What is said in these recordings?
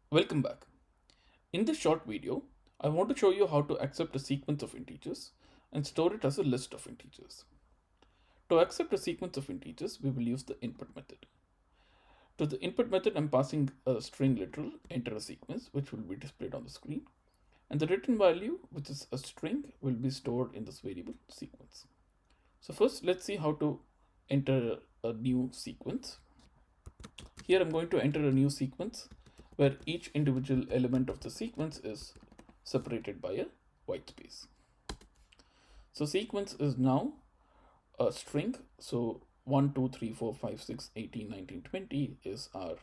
Welcome back. In this short video, I want to show you how to accept a sequence of integers and store it as a list of integers. To accept a sequence of integers, we will use the input method. To the input method, I'm passing a string literal, enter a sequence, which will be displayed on the screen. And the written value, which is a string, will be stored in this variable sequence. So first, let's see how to enter a new sequence. Here I'm going to enter a new sequence where each individual element of the sequence is separated by a white space. So sequence is now a string. So 1, 2, 3, 4, 5, 6, 18, 19, 20 is our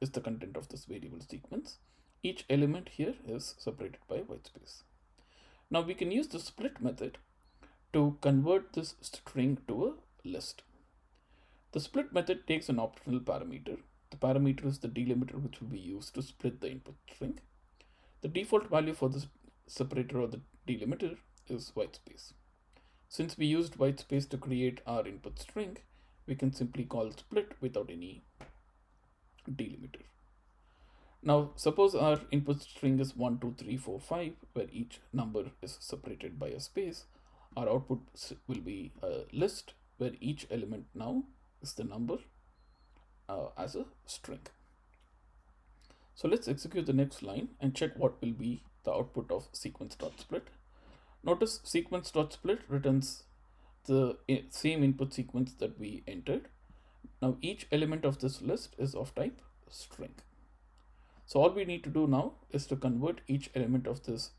is the content of this variable sequence. Each element here is separated by a white space. Now we can use the split method to convert this string to a list. The split method takes an optional parameter. The parameter is the delimiter, which will be used to split the input string. The default value for this separator or the delimiter is white space. Since we used white space to create our input string, we can simply call split without any delimiter. Now, suppose our input string is 1, 2, 3, 4, 5, where each number is separated by a space. Our output will be a list where each element now is the number as a string. So let's execute the next line and check what will be the output of sequence.split. Notice sequence.split returns the same input sequence that we entered. Now each element of this list is of type string. So all we need to do now is to convert each element of this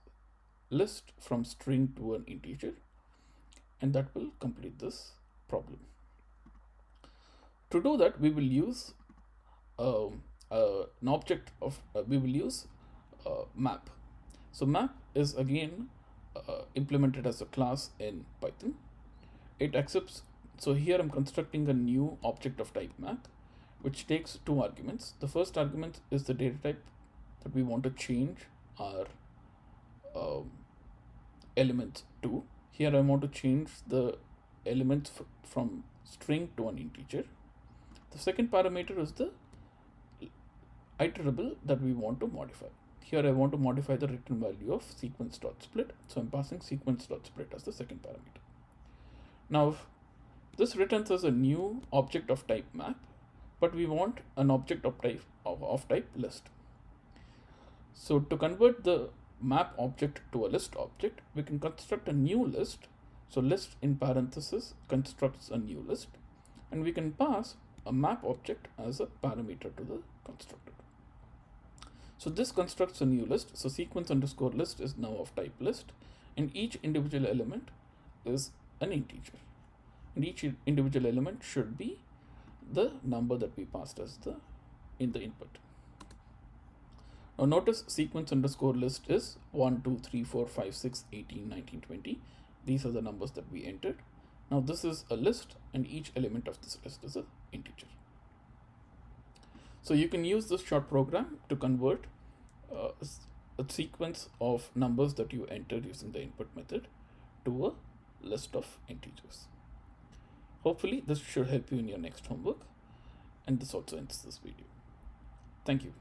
list from string to an integer, and that will complete this problem. To do that, we will use an object of we will use map. So map is again implemented as a class in Python. It accepts. So here I'm constructing a new object of type map, which takes two arguments. The first argument is the data type that we want to change our elements to. Here I want to change the elements from string to an integer. The second parameter is the iterable that we want to modify. Here I want to modify the return value of sequence.split. So I'm passing sequence.split as the second parameter. Now this returns as a new object of type map, but we want an object of type list. So to convert the map object to a list object, we can construct a new list. So list in parenthesis constructs a new list, and we can pass a map object as a parameter to the constructor. So this constructs a new list. So sequence_list is now of type list, and each individual element is an integer, and each individual element should be the number that we passed as in the input. Now notice sequence_list is 1, 2, 3, 4, 5, 6, 18, 19, 20. These are the numbers that we entered. Now this is a list, and each element of this list is an integer. So you can use this short program to convert a sequence of numbers that you entered using the input method to a list of integers. Hopefully this should help you in your next homework, and this also ends this video. Thank you.